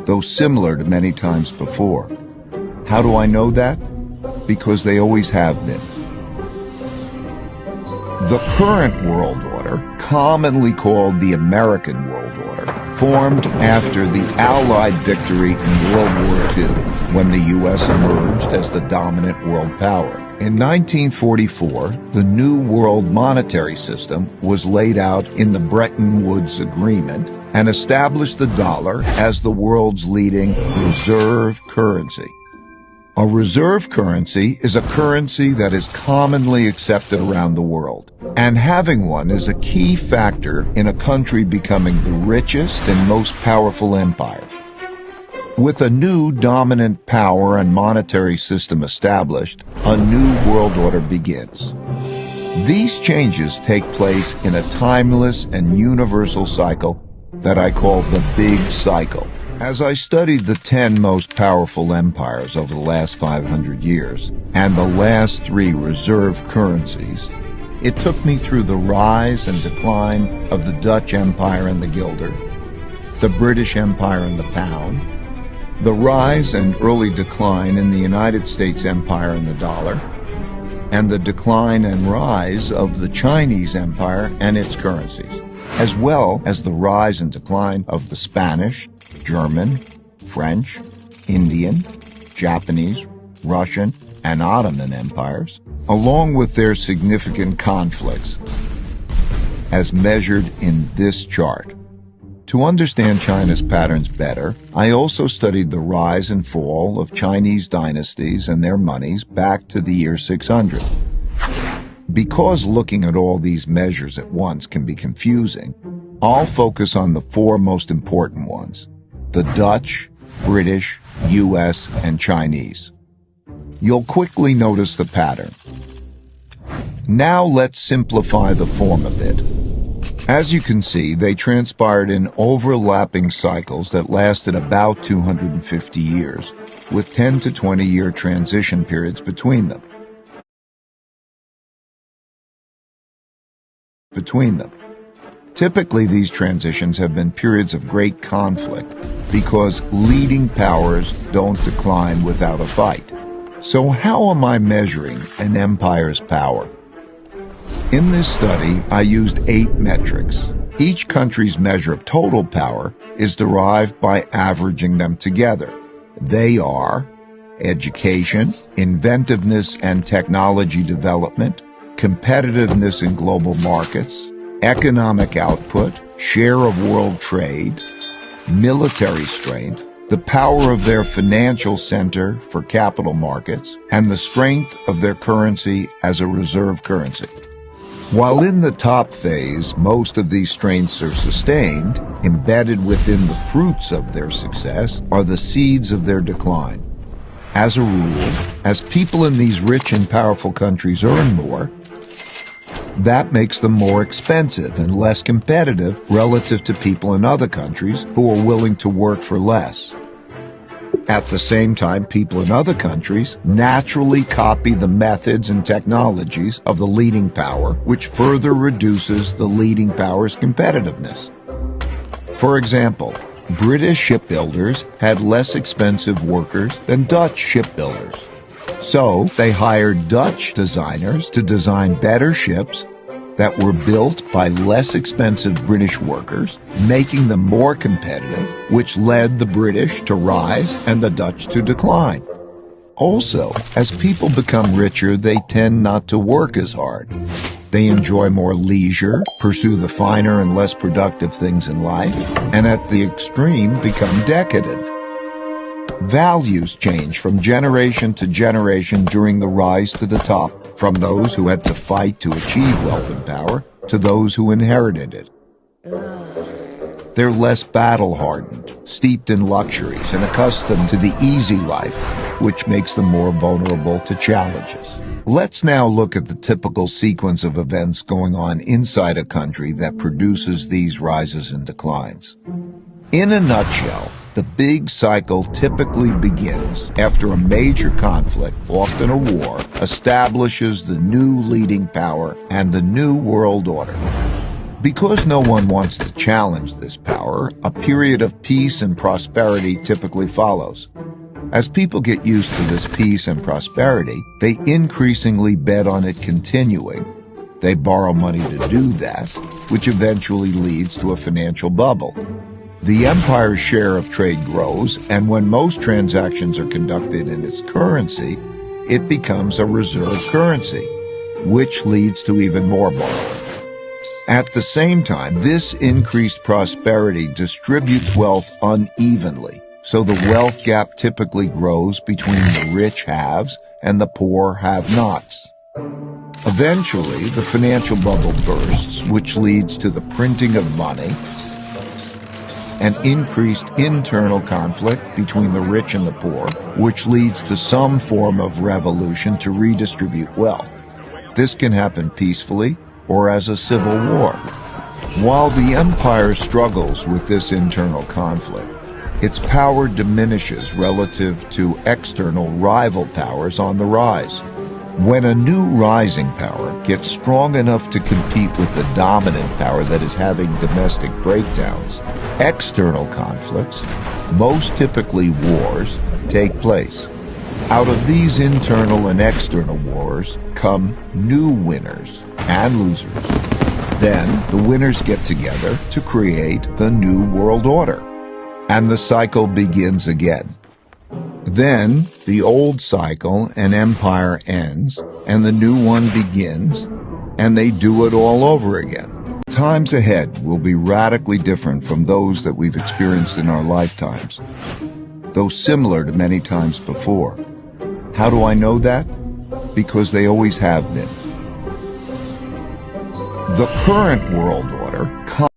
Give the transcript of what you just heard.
though similar to many times before. How do I know that? Because they always have been. The current world order, commonly called the American world order, formed after the Allied victory in World War II, when the U.S. emerged as the dominant world power. In 1944, the New World Monetary System was laid out in the Bretton Woods Agreement and established the dollar as the world's leading reserve currency. A reserve currency is a currency that is commonly accepted around the world, and having one is a key factor in a country becoming the richest and most powerful empire. With a new dominant power and monetary system established, a new world order begins. These changes take place in a timeless and universal cycle that I call the Big Cycle. As I studied the 10 most powerful empires over the last 500 years and the last 3 reserve currencies, it took me through the rise and decline of the Dutch Empire and the guilder, the British Empire and the pound, the rise and early decline in the United States Empire and the dollar, and the decline and rise of the Chinese Empire and its currencies, as well as the rise and decline of the Spanish, German, French, Indian, Japanese, Russian, and Ottoman empires, along with their significant conflicts, as measured in this chart. To understand China's patterns better, I also studied the rise and fall of Chinese dynasties and their monies back to the year 600. Because looking at all these measures at once can be confusing, I'll focus on the 4 most important ones: the Dutch, British, US, and Chinese. You'll quickly notice the pattern. Now let's simplify the form a bit. As you can see, they transpired in overlapping cycles that lasted about 250 years, with 10 to 20-year transition periods between them. Typically, these transitions have been periods of great conflict because leading powers don't decline without a fight. So how am I measuring an empire's power? In this study, I used 8 metrics. Each country's measure of total power is derived by averaging them together. They are education, inventiveness and technology development, competitiveness in global markets, economic output, share of world trade, military strength, the power of their financial center for capital markets, and the strength of their currency as a reserve currency. While in the top phase, most of these strengths are sustained, embedded within the fruits of their success are the seeds of their decline. As a rule, as people in these rich and powerful countries earn more, that makes them more expensive and less competitive relative to people in other countries who are willing to work for less. At the same time, people in other countries naturally copy the methods and technologies of the leading power, which further reduces the leading power's competitiveness. For example, British shipbuilders had less expensive workers than Dutch shipbuilders. So they hired Dutch designers to design better ships that were built by less expensive British workers, making them more competitive, which led the British to rise and the Dutch to decline. Also, as people become richer, they tend not to work as hard. They enjoy more leisure, pursue the finer and less productive things in life, and at the extreme become decadent. Values change from generation to generation during the rise to the top, from those who had to fight to achieve wealth and power to those who inherited it. They're less battle-hardened, steeped in luxuries, and accustomed to the easy life, which makes them more vulnerable to challenges. Let's now look at the typical sequence of events going on inside a country that produces these rises and declines. In a nutshell, the big cycle typically begins after a major conflict, often a war, establishes the new leading power and the new world order. Because no one wants to challenge this power, a period of peace and prosperity typically follows. As people get used to this peace and prosperity, they increasingly bet on it continuing. They borrow money to do that, which eventually leads to a financial bubble. The empire's share of trade grows, and when most transactions are conducted in its currency, it becomes a reserve currency, which leads to even more borrowing. At the same time, this increased prosperity distributes wealth unevenly, so the wealth gap typically grows between the rich haves and the poor have-nots. Eventually, the financial bubble bursts, which leads to the printing of money and increased internal conflict between the rich and the poor, which leads to some form of revolution to redistribute wealth. This can happen peacefully or as a civil war. While the empire struggles with this internal conflict, its power diminishes relative to external rival powers on the rise. When a new rising power gets strong enough to compete with the dominant power that is having domestic breakdowns, external conflicts, most typically wars, take place. Out of these internal and external wars come new winners and losers. Then the winners get together to create the new world order, and the cycle begins again. Then the old cycle and empire ends, and the new one begins, and they do it all over again. Times ahead will be radically different from those that we've experienced in our lifetimes, though similar to many times before. How do I know that? Because they always have been. The current world